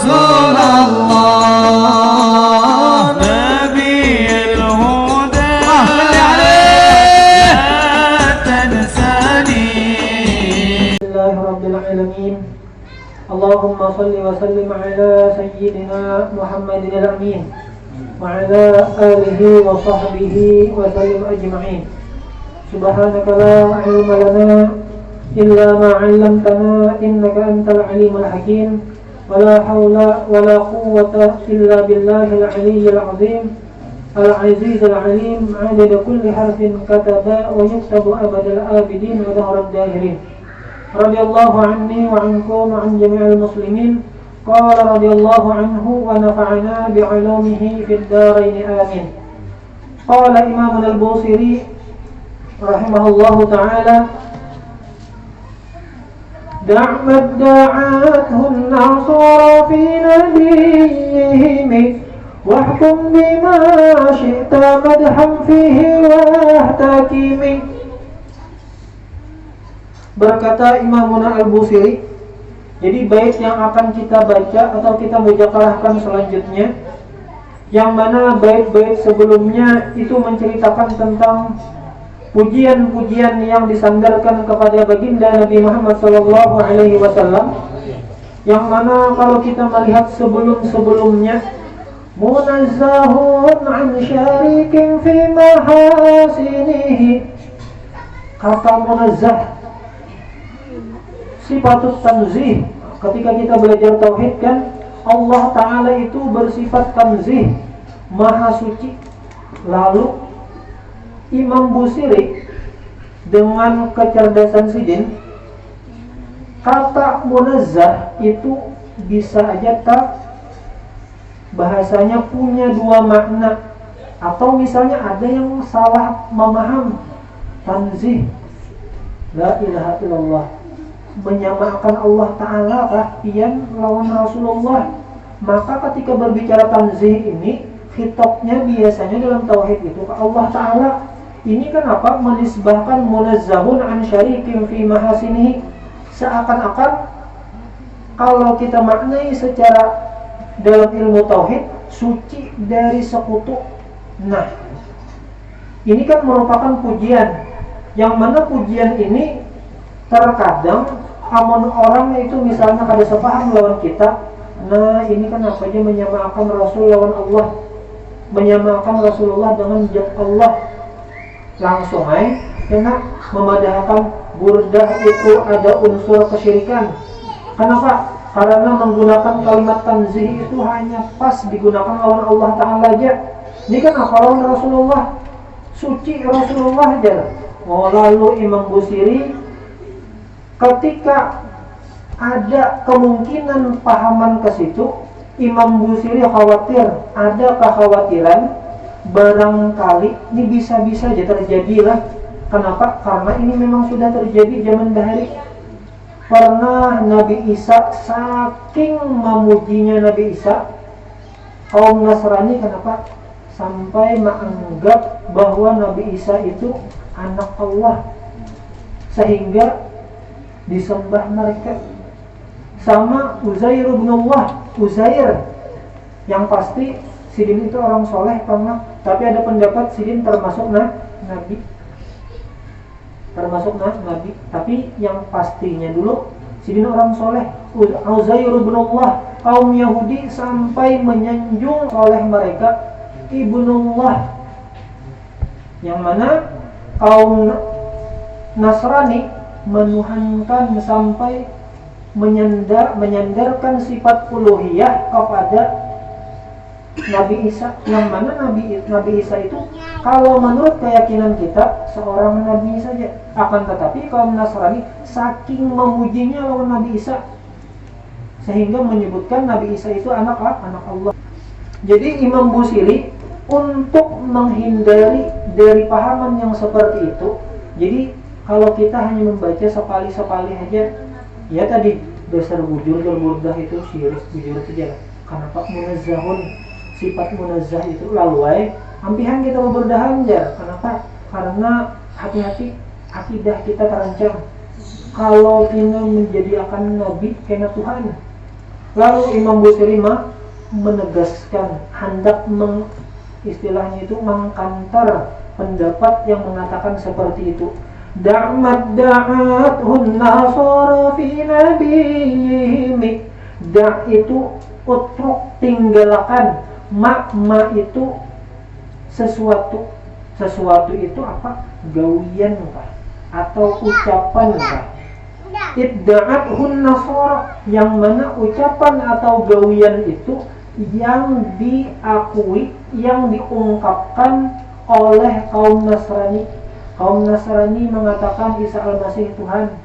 رسول الله نبي الهدى لا تنساني. بسم الله رب العالمين. اللهم صل وسلم على سيدنا محمد الأمين وعلى آله وصحبه وسلم أجمعين. سبحانك لا علم لنا إلا ما علمتنا إنك أنت العليم الحكيم. ولا حول ولا قوة إلا بالله العلي العظيم العزيز العليم. عدد كل حرف كتب ويكتب أبد الآبدين ودهر الداهرين. رضي الله عني وعنكم وعن جميع المسلمين. قال رضي الله عنه ونفعنا بعلومه في الدارين آمين. قال إمامنا البوصيري رحمه الله تعالى: دع ما ادعته النصارى في نبيهم واحكم بما شئت مدحا فيه واحتكم. Berkata Imamuna Al-Busiri, jadi bait yang akan kita baca atau kita mujakarahkan selanjutnya, yang mana bait-bait sebelumnya itu menceritakan tentang pujian-pujian yang disandarkan kepada baginda Nabi Muhammad SAW, yang mana kalau kita melihat sebelum-sebelumnya, munazzahun an syarikin fi mahasinihi, kata munazzah sifatut tanzih. Ketika kita belajar tauhid kan, Allah Ta'ala itu bersifat tanzih, maha suci. Lalu Imam Busiri dengan kecerdasan sidin, kata munazzah itu bisa aja tak bahasanya punya dua makna, atau misalnya ada yang salah memaham tanzih, la ilaha illallah, menyamakan Allah Ta'ala kahtian lawan Rasulullah. Maka ketika berbicara tanzih ini, khitabnya biasanya dalam tauhid itu ke Allah Ta'ala. Ini kan apa? Menisbahkan munazzahun an syarikin fi mahasinihi. Seakan-akan kalau kita maknai secara dalam ilmu tauhid, suci dari sekutu. Nah, ini kan merupakan pujian, yang mana pujian ini terkadang amun orang itu misalnya kada sepaham lawan kita, nah ini kan apa aja menyamakan Rasul lawan Allah, menyamakan Rasulullah dengan zat Allah, langsung kena memadahkan burdah itu ada unsur kesyirikan. Kenapa? Karena menggunakan kalimat tanzih itu hanya pas digunakan lawan Allah Ta'ala aja. Ini kan apa lawan Rasulullah, suci Rasulullah aja. Lalu Imam Busiri ketika ada kemungkinan pahaman ke situ, Imam Busiri khawatir, ada kekhawatiran barangkali ini bisa-bisa aja terjadilah. Kenapa? Karena ini memang sudah terjadi zaman dahulu. Pernah Nabi Isa, saking memujinya Nabi Isa, kaum Nasrani kenapa? Sampai menganggap bahwa Nabi Isa itu anak Allah, sehingga disembah mereka. Sama Uzair bin Allah, Uzair, yang pasti Sidin itu orang soleh pernah, tapi ada pendapat Sidin termasuk nabi, tapi yang pastinya dulu Sidin orang soleh. Uzair bin Allah, kaum Yahudi sampai menyanjung oleh mereka Ibnullah, yang mana kaum Nasrani menuhankan sampai menyandarkan sifat uluhiyah kepada Nabi Isa, yang mana Nabi Isa itu kalau menurut keyakinan kita seorang nabi saja. Akan tetapi kaum Nasrani saking memujinya lawan Nabi Isa sehingga menyebutkan Nabi Isa itu anak Allah. Jadi Imam Busiri untuk menghindari dari pahaman yang seperti itu, jadi kalau kita hanya membaca sekali-sekali aja, ya tadi dasar bujur dan burdah itu syirik bujur saja. Kenapa munazzahun, sifat munazzah itu lalu ampihan kita berdahan aja. Kenapa? Karena hati-hati, akidah kita terancam. Kalau kita menjadi akan nabi kena Tuhan, Lalu Imam Busiri menegaskan hendak istilahnya itu mengkantar pendapat yang mengatakan seperti itu. Da'mat da'athun nasara fi nabiyihim. Da' itu utruk, tinggalkan. Ma itu sesuatu itu apa? Gawian kah? Atau ucapan kah? Idda'athun nasara, yang mana ucapan atau gawian itu yang diakui, yang diungkapkan oleh kaum Nasrani. Kaum Nasrani mengatakan Isa al-Masih Tuhan.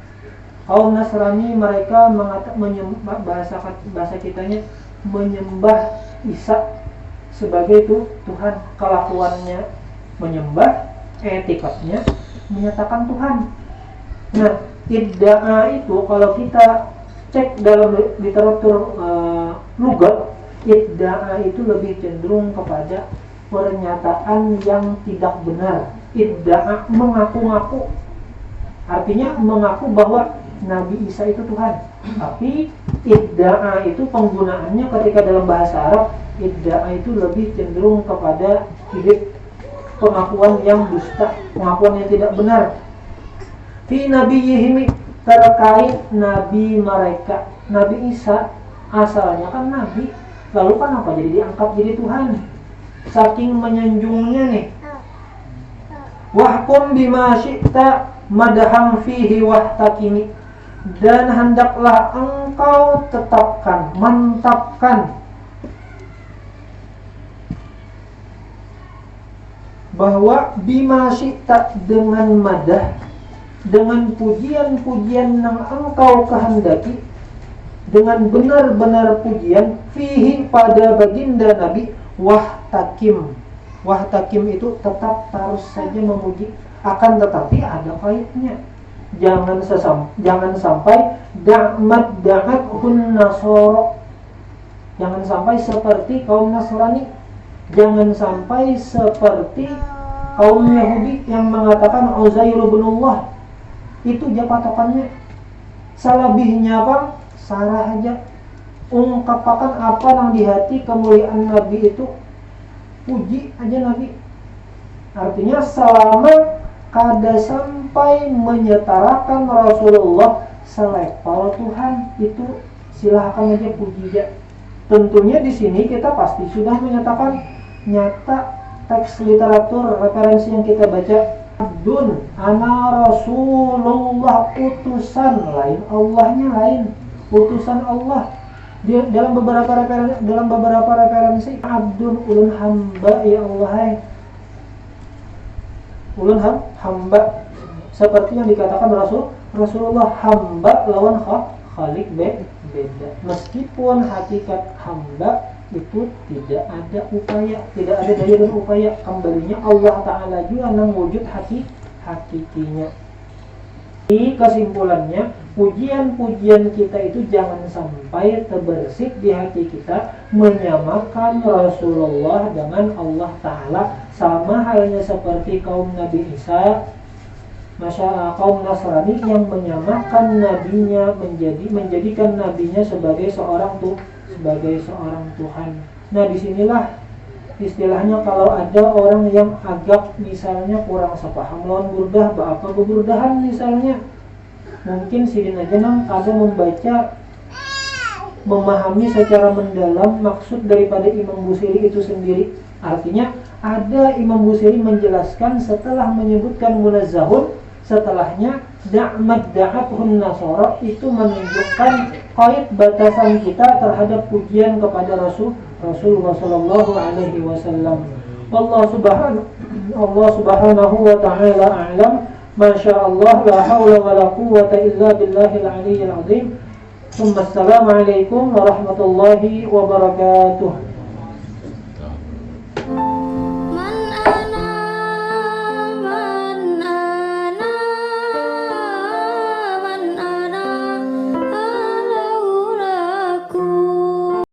Kaum Nasrani mereka menyembah, bahasa kitanya menyembah Isa sebagai Tuhan. Kelakuannya menyembah, etikatnya menyatakan Tuhan. Nah, idda'a itu kalau kita cek dalam literatur lugat, idda'a itu lebih cenderung kepada pernyataan yang tidak benar. Idda'a mengaku-ngaku, artinya mengaku bahwa Nabi Isa itu Tuhan. Tapi idda'a itu penggunaannya ketika dalam bahasa Arab, idda'a itu lebih cenderung kepada pengakuan yang dusta, pengakuan yang tidak benar. Fi nabiyihim, terkait nabi mereka. Nabi Isa asalnya kan nabi, lalu kenapa jadi diangkat jadi Tuhan? Saking menyanjungnya nih. Wahkum bima syi'ta madham fihi wahtakimi, dan hendaklah engkau tetapkan, mantapkan bahwa bima syi'ta, dengan madah, dengan pujian-pujian yang engkau kehendaki, dengan benar-benar pujian, fihi pada baginda Nabi, wahtakim. Wahtakim itu tetap harus saja memuji, akan tetapi ada kaitnya. Jangan sampai da'mat da'athun nasara, jangan sampai seperti kaum Nasrani, jangan sampai seperti kaum Yahudi yang mengatakan Uzair ibnullah. Itu dia patokannya. Selebihnya apa? Sarah aja. Ungkapkan apa yang di hati kemuliaan Nabi itu, puji aja Nabi. Artinya selama kada sampai menyetarakan Rasulullah selevel Tuhan, itu silahkan aja puji aja. Tentunya di sini kita pasti sudah menyatakan nyata teks literatur referensi yang kita baca. Abdun ana Rasulullah, utusan, lain Allahnya lain, utusan Allah. Dalam beberapa referensi Abdun, ulun hamba ya Allah, ulun hamba, seperti yang dikatakan Rasulullah hamba lawan khalik beda. Meskipun hakikat hamba itu tidak ada upaya, tidak ada daya dan upaya, kembalinya Allah Ta'ala juga yang wujud hakikinya. Di kesimpulannya, pujian-pujian kita itu jangan sampai terbersih di hati kita menyamakan Rasulullah dengan Allah Ta'ala, sama halnya seperti kaum Nabi Isa, kaum Nasrani yang menyamakan nabinya, menjadikan nabinya sebagai seorang Tuhan. Nah, disinilah istilahnya kalau ada orang yang agak misalnya kurang sepaham lawan burdah, apa beburdahan misalnya, mungkin sidin aja nang kada memahami secara mendalam maksud daripada Imam Busiri itu sendiri. Artinya ada Imam Busiri menjelaskan setelah menyebutkan munazzahun, setelahnya da'mat da'athun nasara, itu menunjukkan kait batasan kita terhadap pujian kepada Rasulullah sallallahu alaihi wasallam. Allah subhanahu wa ta'ala a'lam. Masyaallah, la haula wa la quwwata illa billahil aliyyil azim. Assalamualaikum warahmatullahi wabarakatuh.